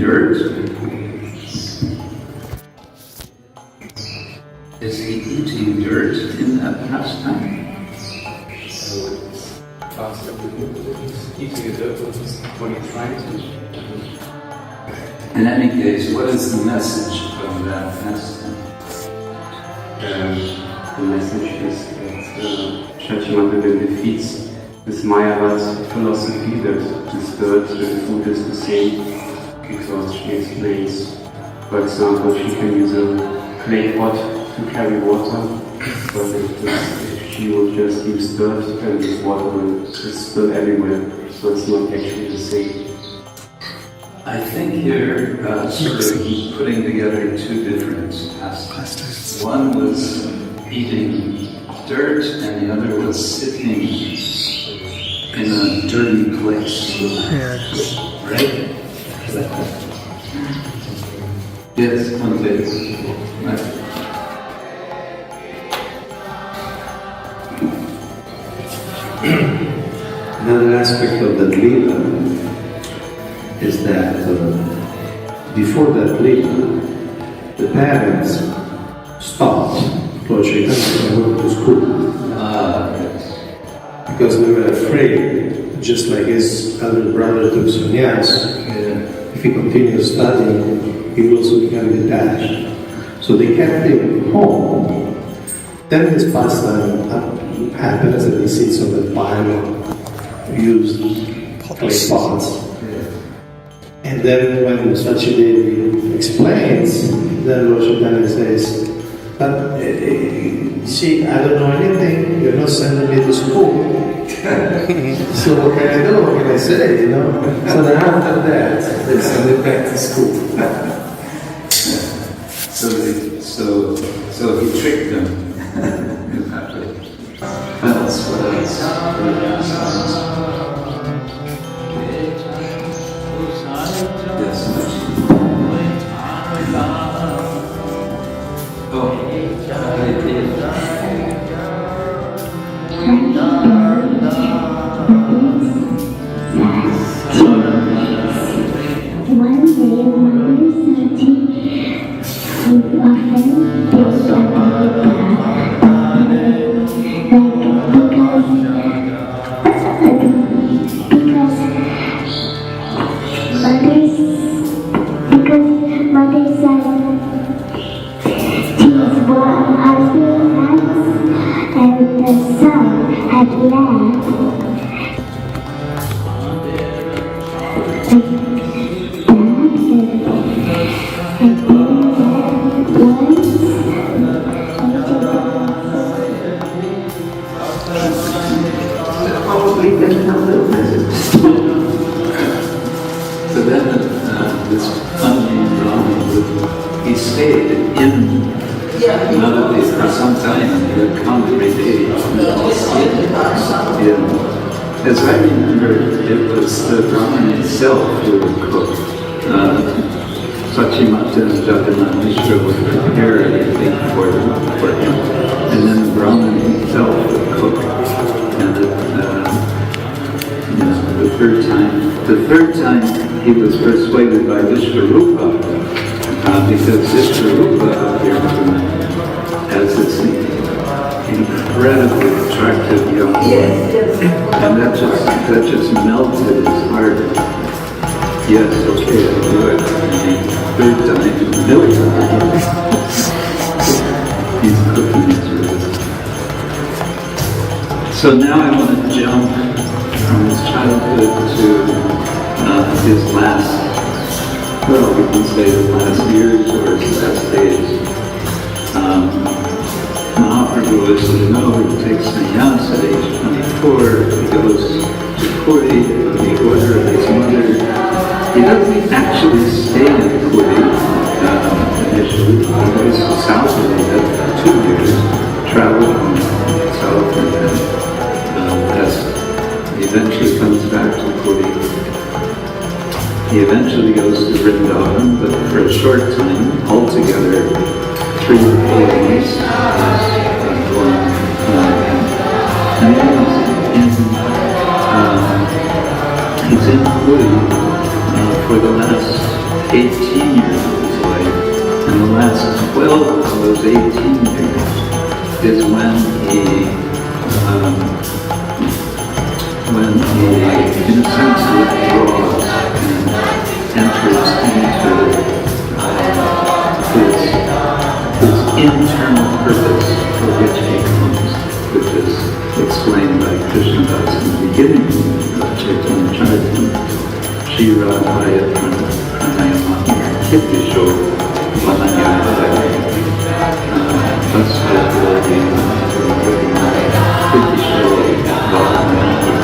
dirt? Is he eating dirt in that pastime? Eating the dirt was what he's trying to. In any case, what is the message of that pastime? The message is that Shakyamuni defeats this Mayavad philosophy that this dirt and food is the same, because she explains, for example, she can use a clay pot to carry water, but if she will just use dirt, then this water will spill everywhere, so it's not actually the same. I think you're sort of putting together two different pastimes. One was eating dirt, and the other was sitting in a dirty place. Yes. Right? Yes, one bit. Right. Another aspect of the Lila is that before that Lila, the parents stopped Lord Chaitanya from going to school. Yes. Because they were afraid, just like his elder brother took sannyas, if he continues studying, he will also become detached. So they kept him home. Then his pastime happens that he sits on the pile of used clay pots. And then when Sachidevi explains, then Lord Chaitanya says, but see, I don't know anything, you're not sending me to school. So what can I do? What can I say, you know? So then after that, they send it back to school. So he tricked them. What else? What else? As I remember, it was the Brahman itself who would cook. Sachimata and Jagannath Mishra would prepare everything for him. And then the Brahman himself would cook. And the third time he was persuaded by Vishvarupa, because Vishvarupa appeared to him as this incredibly attractive young woman. And that just melted his heart. Yes, okay, I'll do it. And the third time, no time, he's cooking his rice. So now I want to jump from his childhood to his last, well, we can say his last years or his last days. Mahaprabhu, as you know, he takes sannyas at age 24. He goes to Puri on the order of his mother. He doesn't actually stay in Puri initially. He goes south of India for 2 years, traveled south, and then he eventually comes back to Puri. He eventually goes to Vrindavan, but for a short time, altogether 3 or 4 days. And he's in Puri for the last 8 18 years is when he, in a sense, withdraws and enters into his internal purpose for which he comes, which is explained by Krishna Das in the beginning of Chaitanya Charitamrita. Shira Haya Pranayama Kittisho Vanayaya Vasvadori Kittisho Vanayaya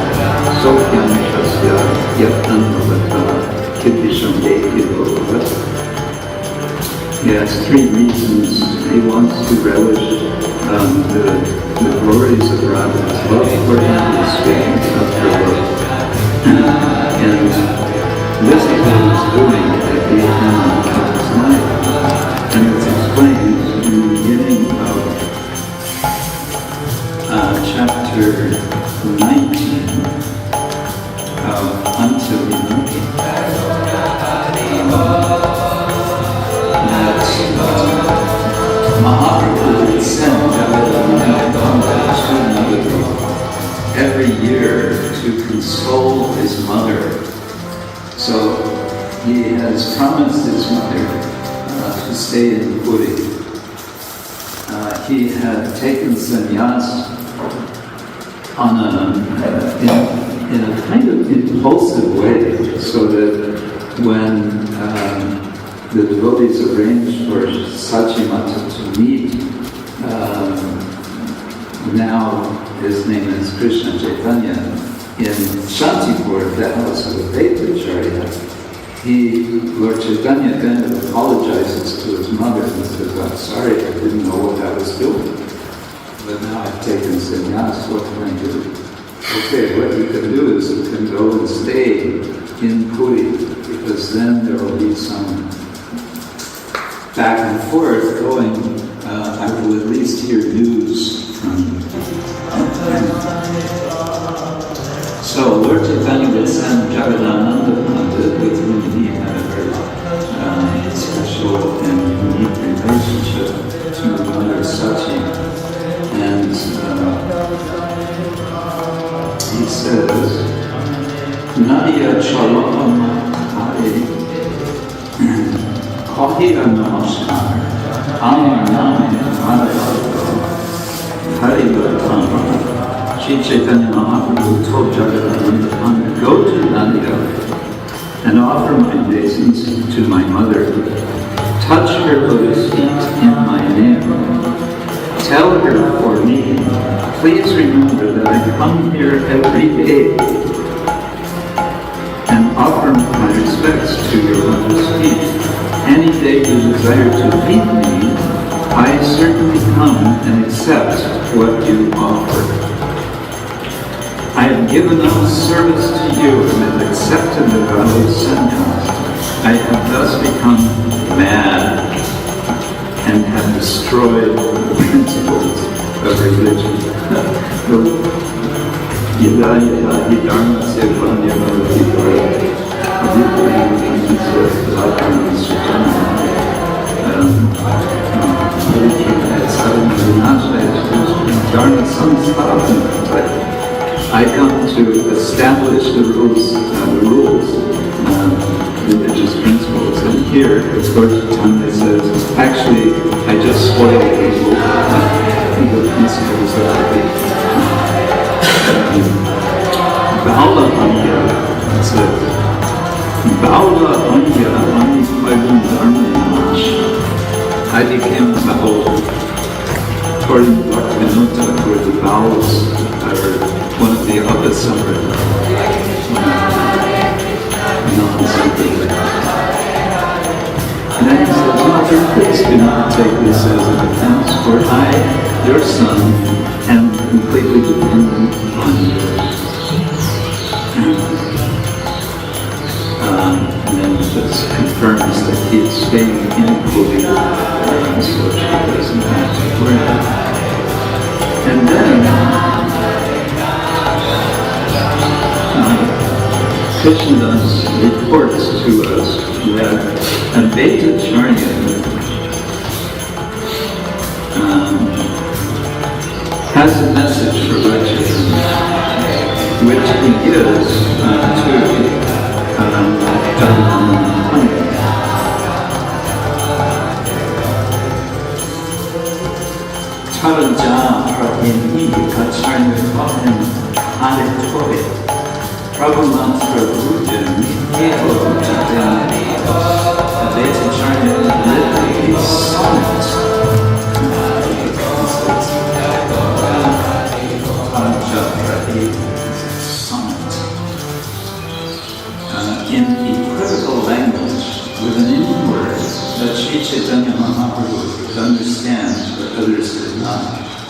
Sokyam Shasya Yatnam Bhavata Kittisham Dekido. He has three reasons. He wants to relish the glories of Radha's love for him, his feelings of her love. And this is what he's doing at the end of his life. And it's explained in the beginning of chapter 19 of Until Vinoti. Mahaprabhu would send every year to console his mother. So he has promised his mother to stay in Puri. He had taken sannyas in a kind of impulsive way, so that when the devotees arranged for Sachimata to meet, now his name is Krishna Chaitanya, in Shantipur, the house of the Vaidacharya, Lord Chaitanya kind of apologizes to his mother and says, "I'm sorry, I didn't know what I was doing. But now I've taken sannyas, what can I do?" Okay, what you can do is you can go and stay in Puri, because then there will be some back and forth going. I will at least hear news from you. So Lord Chaitanya would send Jagadananda Pandit, with whom he had a very special and unique relationship, to Mother Sachi. And he says, Nadia Chalama Hari Kahira Namaskar Amar Nam Hari Vatama. Sri Chaitanya Mahaprabhu told Jagadananda Pandit, "Go to Nadia and offer my obeisance to my mother. Touch her lotus feet in my name. Tell her for me, please remember that I come here every day and offer my respects to your lotus feet. Any day you desire to meet me, I certainly come and accept what you offer. I have given up service to you and have accepted the vow of sannyas. I have thus become mad and have destroyed the principles of religion." I come to establish the rules, religious principles. And here, Lord Chaitanya says, actually, I just spoiled the principles of religion. Baula Anya, that's it. Baula Anya, Ani Paidun Dharma Nash. I became Baul. According to Bhaktivinoda, where the vowels are one of the upper-separate non-separate. And then he says, "Mother, please do not take this as an offense, for I, your son, am completely dependent on you." And then he just confirms that he is staying in Puri, so she doesn't have to worry. And then Krishnadas reports to us that a Vaidacharya has a message for Lord Chaitanya, which he gives to Dham. Charaja Prabhini Kacharya Kwahan Aditore Prabhumantra Bhujan Ego Chaitanya Advaitacharya literally sonnet. In equivocal language, with an in-word that Sri Chaitanya Mahaprabhu could understand, but others could not.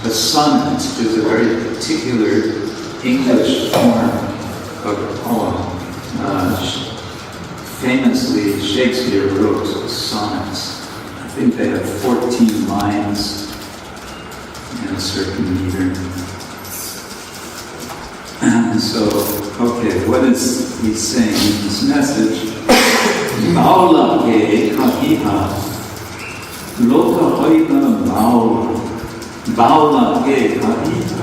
A sonnet is a very particular English form of a poem. Famously, Shakespeare wrote sonnets. I think they have 14 lines in a certain meter. So, okay, what is he saying in this message? Baula ke kahiha, loka hoiga baula ke kahiha,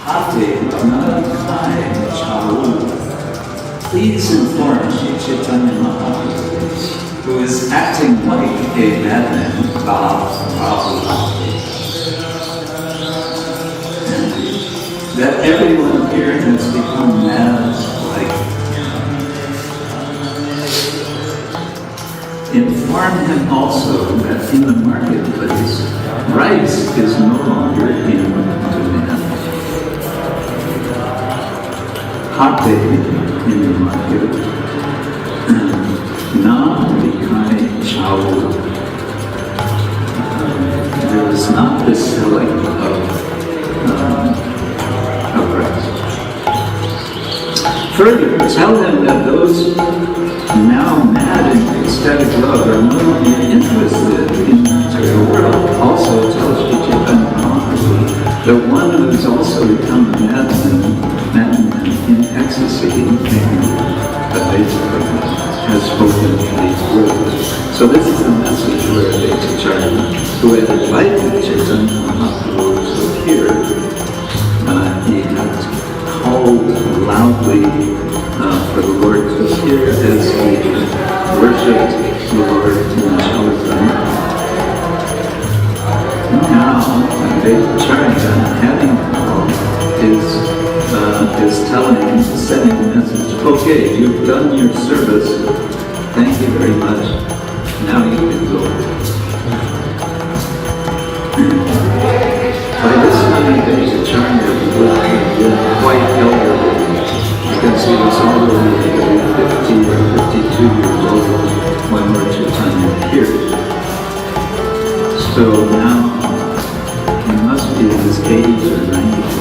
hate nanakai charu. Please inform Sri Chaitanya Mahaprabhu, who is acting like a madman, that everyone here has become mad like him. Inform him also that in the marketplace, rice is no longer in demand. Hate in the market, na bikai chao. There is not the selling of rice. Further, tell them that those now mad in ecstatic love are no longer interested in the material world. Also, tell Sri Chaitanya Mahaprabhu, the one who has also become a madman in ecstasy, has spoken these words. So this is the message where Advaitacharya, who had invited Chaitanya Mahaprabhu to appear, he had called loudly for the Lord to appear as he worshipped the Lord in Chalazan. Now, Advaitacharya, having called, is sending the message, okay, you've done your service, thank you very much, now you can go. By this time, Advaitacharya was quite elderly. You can see this already 50 or 52 years old when Lord Chaitanya appeared. So now, he must be in his 80s or 90s.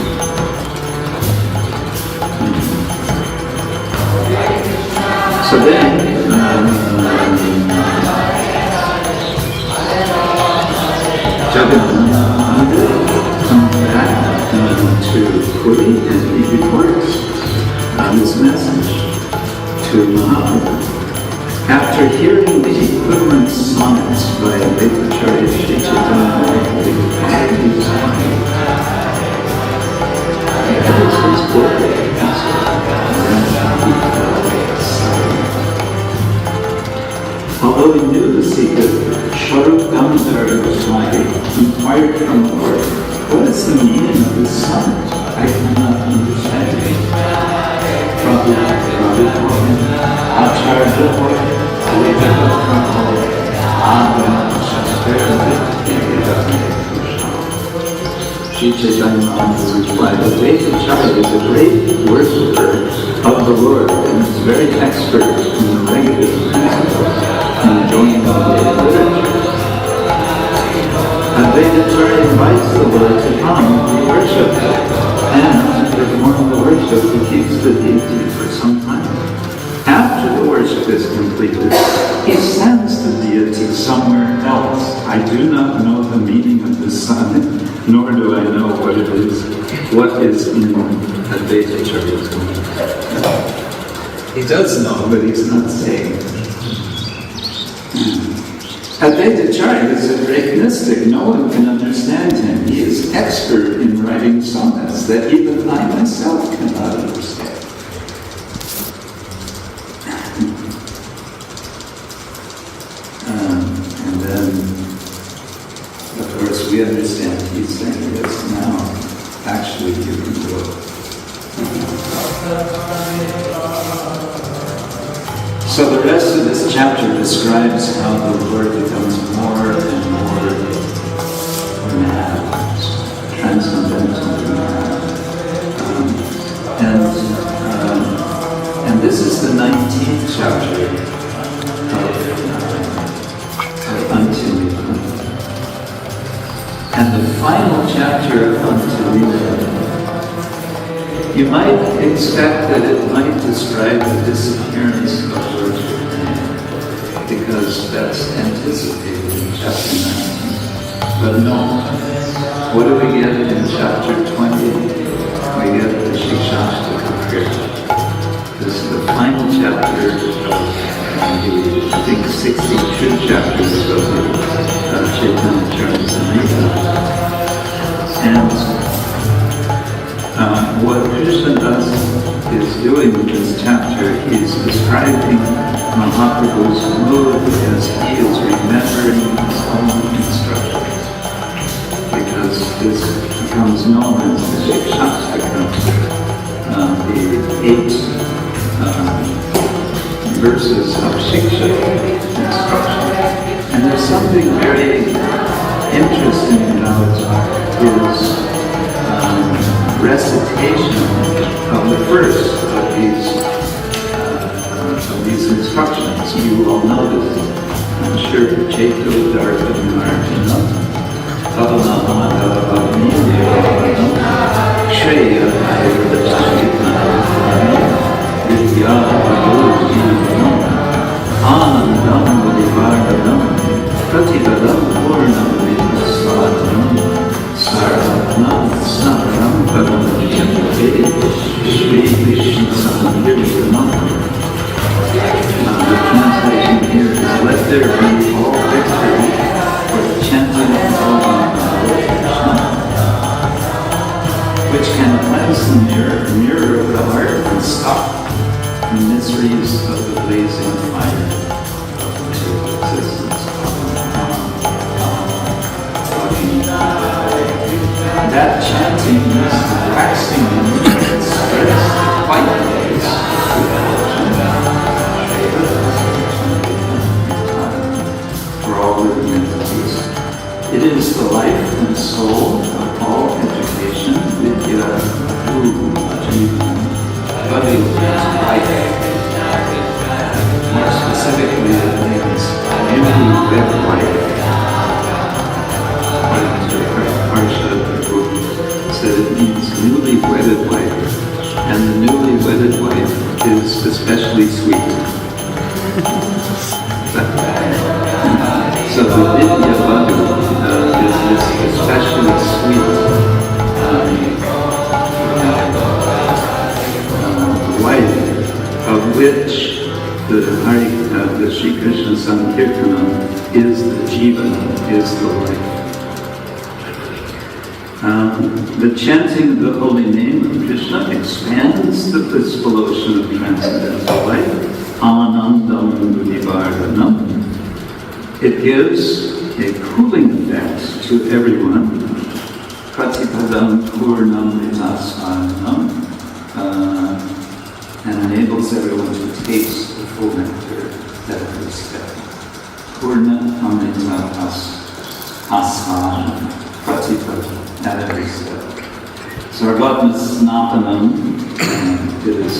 So then, Jagannath comes back to Puri and he reports this message to Mahaprabhu. After hearing the equivalent sonnets by Advaitacharya, Sri Chaitanya Mahaprabhu, he was fine. That was his glory. Although he knew the secret, Sharup Damodar Swami inquired from the Lord, what is the meaning of this sonnet? I cannot understand it. Sri Chaitanya Mahaprabhu replied, Advaitacharya is a great worshipper of the Lord and is very expert in the negative principles and enjoying the literature. Advaitacharya invites the Lord to come and be worshipped, and to perform the worship he keeps the deity for some time. After the worship is completed, he sends the deity somewhere else. I do not know the meaning of this sonnet, nor do I know what it is, what is in Advaitacharya's mind. He does know, but he's not saying. Advaitacharya is a great mystic. No one can understand him. He is expert in writing sonnets that even I myself cannot understand. And then, of course, we understand he's saying this now. Actually, you can do it. So the rest of this chapter describes how the Lord becomes more and more mad, transcendental mad. And this is the 19th chapter of Antilima. And the final chapter of Antilima, you might expect that it might describe the disappearance of Lord Chaitanya, because that's anticipated in chapter 19. But no. What do we get in chapter 20? We get the Shikshashtaka prayer. This is the final chapter of the, I think, 62 chapters of the Chaitanya Charitamrita. And what Krishna is doing in this chapter is describing Mahaprabhu's mood as he is remembering his own instructions. Because this becomes known as the Shikshashtaka, the 8 verses of Shiksha instruction. And there's something very interesting about his recitation of the first of these instructions. You all know this, I'm sure, Cheto Dharma Marjana, Shreya Vidya Anandam Vadivaranam Pratibadam Purnam Vidasvatanam Saranam Snaram Paramachyam Shri Krishna Samkirtanam. The translation here is, let there be all victory for the chanting of Krishna, which can cleanse the mirror of the heart and stop the miseries of the blazing fire of material existence. That chanting is waxing and spreads quite ways for all living entities. It is the life and soul of all education, vidya, guru, achievement, body, life. More specifically, it means newly wed life. According to Parsha, the book said it means newly wedded wife, and the newly wedded wife is especially sweet. So the Vidya Bhadu is this especially sweet wife, of which the Shri Krishna Sankirtanam is the jivana, is the life. The chanting of the holy name of Krishna expands the blissful ocean of transcendental life, Anandam Vadivaranam. It gives a cooling effect to everyone, Pratipadam Purnam Vitasvanam, and enables everyone to taste the full nectar at every step. Purna Amrita Asvanam, Pratipadam, at every step. Sarvatma Snapanam is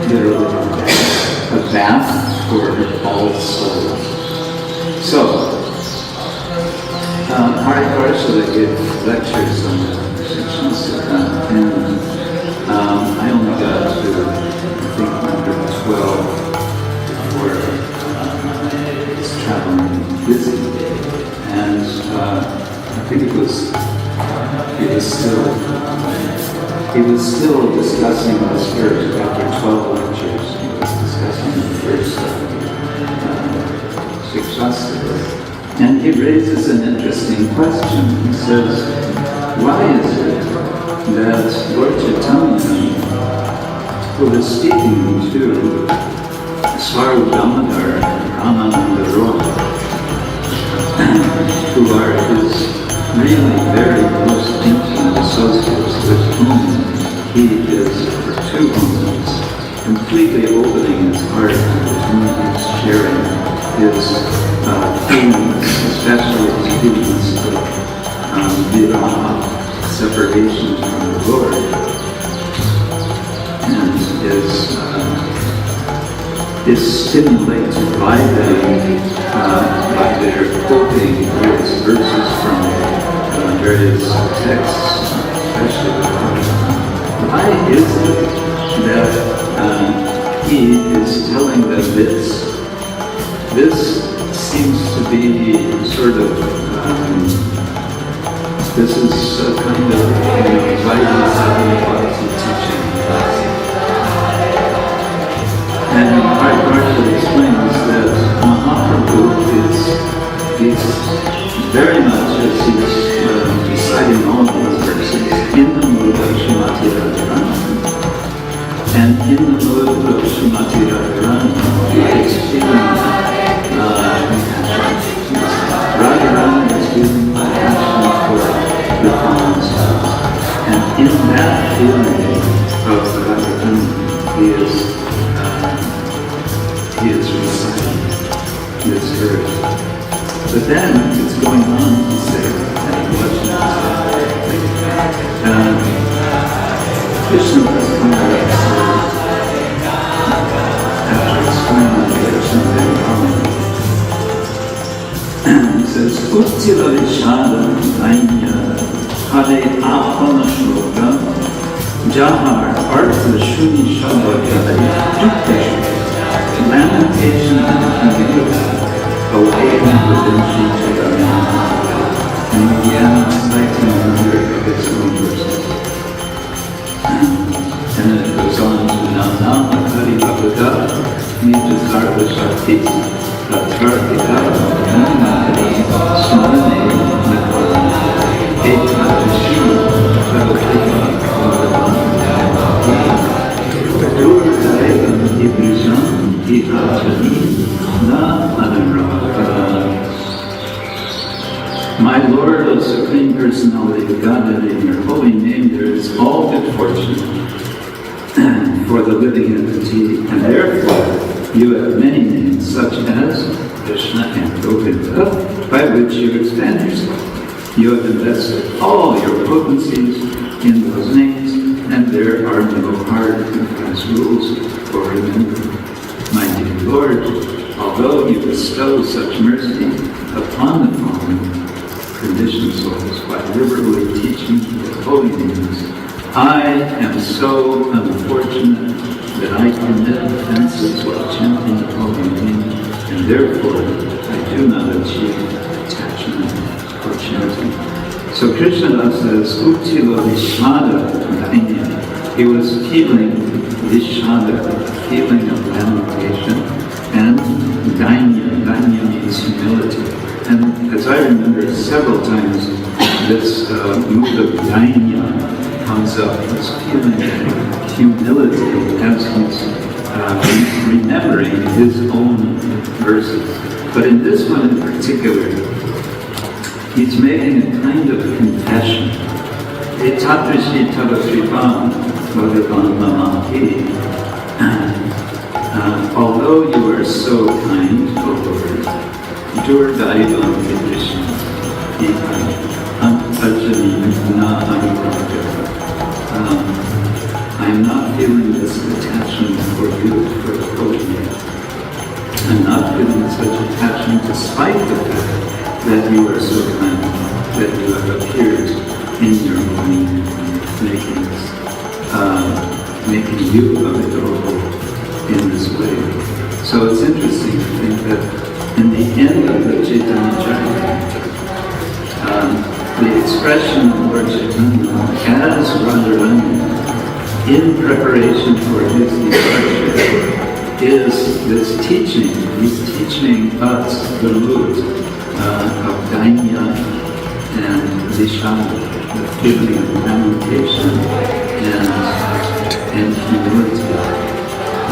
literally a bath for all souls. So, Hari Parashada gave lectures on the Shikshashtaka, and I only got to, I think, number 12 before I was traveling busy. And I think he was still discussing this first, after 12 lectures, he was discussing the first Shikshashtaka. And he raises an interesting question. He says, why is it that Lord Chaitanya, who was speaking to Swarup Damodar and Ramananda Roy, who are his really very close intimate associates with whom he is for 2 moments completely opening his heart and with whom he's sharing his feelings, especially his feelings of viraha, separation from the Lord, and is stimulated by them by their quoting various verses from various texts, especially the Bible. Why is it that he is telling them this? This seems to be sort of, this is a kind of Vaidhi Sadhanapati teaching. And Prabhupada explains that Mahaprabhu is very much, as he's reciting all these verses, in the mood of Srimati Radharani. And in the mood of Srimati Radharani, he is feeling Radharani is feeling passion for the common spouse. And in that feeling of Radharani, he is reciting this verse. But then it's going on to say, Krishna was coming back after explaining Krishna Bhavan. He says, Uttila Vishada Dainya Hare Apana Shloka Jahar Artha Shuni Shabhagari Dukta lamentation and humility awakened within Sri Chaitanya, and began reciting another of its own verses. And then it goes on to Nama Hari Bhavata Nija Sarva Shakti Pratartika Namahari Smarane Nakara Etadashi Prabhupada My Lord, O Supreme Personality of Godhead, in your holy name there is all good fortune for the living entity, and therefore you have many names, such as Krishna and Govinda, by which you expand yourself. You have invested all your potencies in those names, and there are no hard and fast rules for remembering. My dear Lord, although you bestow such mercy upon the fallen conditioned souls by liberally teaching the holy names, I am so unfortunate that I commit offenses while chanting the holy name, and therefore I do not achieve attachment or chanting. So Krishna says, Uttila Vishada Dainya. He was feeling Vishada, feeling of lamentation, and Dainya. Dainya means humility. And as I remember several times, this mood of Dainya comes up, this feeling of humility as he's remembering his own verses. But in this one in particular, he's making a kind of confession. Etatrishi tavasrivam bhagavan mamahi. Although you are so kind, O Lord, Durgaivam Krishna, Antajani na Anuraja. I'm not feeling this attachment for you, for the holy name. I'm not feeling such attachment despite the fact that you are so kind, that you have appeared in your mind, making you available in this way. So it's interesting to think that in the end of the Chaitanya Charitamrita, the expression of Lord Chaitanya as Radharani in preparation for his departure is this teaching. He's teaching us the route of Dainya and Vishal, the feeling of lamentation and humility,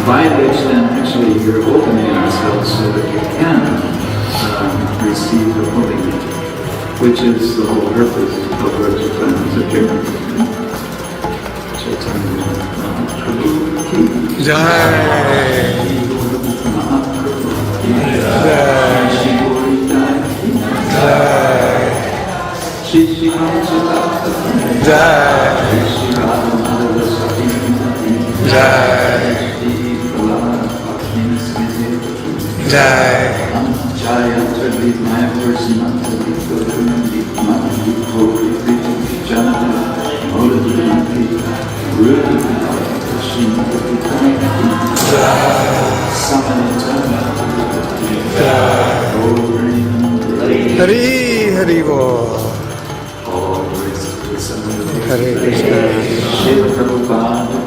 by which then actually you're opening yourself so that you can receive the Holy Name, which is the whole purpose of Lord Chaitanya's appearance. Chaitanya Mahaprabhu ki Jai. Mahaprabhu ki Jai. Shri Gauri Jai ki Jai. Shri Shri Ramachandra Jai. Shri Radha Madhava Swami Jai. Shri Pralada Bhakti Smriti Jai. Jaya Trali Mayapur Simantali Kodrumandi Mandi Kori Viti Janata Moladrimati Rupi Shrimati Kanaki Samanita Hari Hari Bol. Hare Krishna. Shri Prabhupada